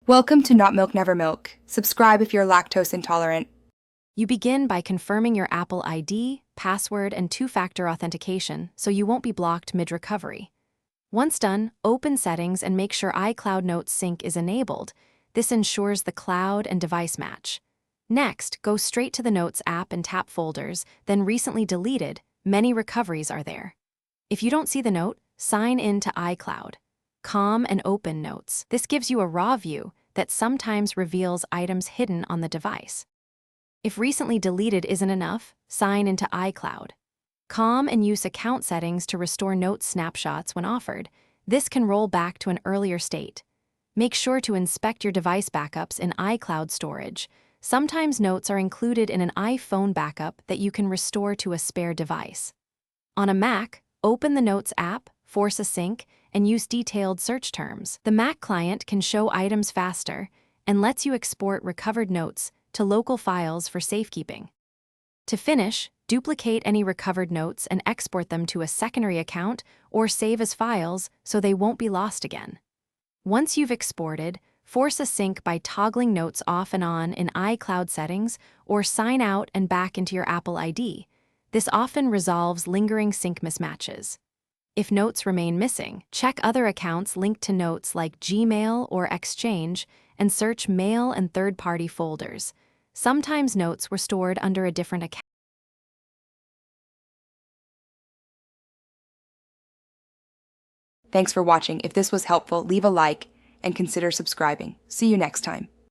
Welcome to Not Milk Never Milk. Subscribe if you're lactose intolerant. You begin by confirming your Apple ID, password, and two-factor authentication so you won't be blocked mid-recovery. Once done, open Settings and make sure iCloud Notes Sync is enabled. This ensures the cloud and device match. Next, go straight to the Notes app and tap Folders, then Recently Deleted. Many recoveries are there. If you don't see the note, sign in to iCloud. Calm and open Notes. This gives you a raw view that sometimes reveals items hidden on the device. If Recently Deleted isn't enough, sign into iCloud. Calm and use account settings to restore note snapshots when offered. This can roll back to an earlier state. Make sure to inspect your device backups in iCloud storage. Sometimes notes are included in an iPhone backup that you can restore to a spare device. On a Mac, open the Notes app, force a sync, and use detailed search terms. The Mac client can show items faster and lets you export recovered notes to local files for safekeeping. To finish, duplicate any recovered notes and export them to a secondary account or save as files so they won't be lost again. Once you've exported, force a sync by toggling notes off and on in iCloud settings or sign out and back into your Apple ID. This often resolves lingering sync mismatches. If notes remain missing, check other accounts linked to notes like Gmail or Exchange and search Mail and third-party folders. Sometimes notes were stored under a different account. Thanks for watching. If this was helpful, leave a like and consider subscribing. See you next time.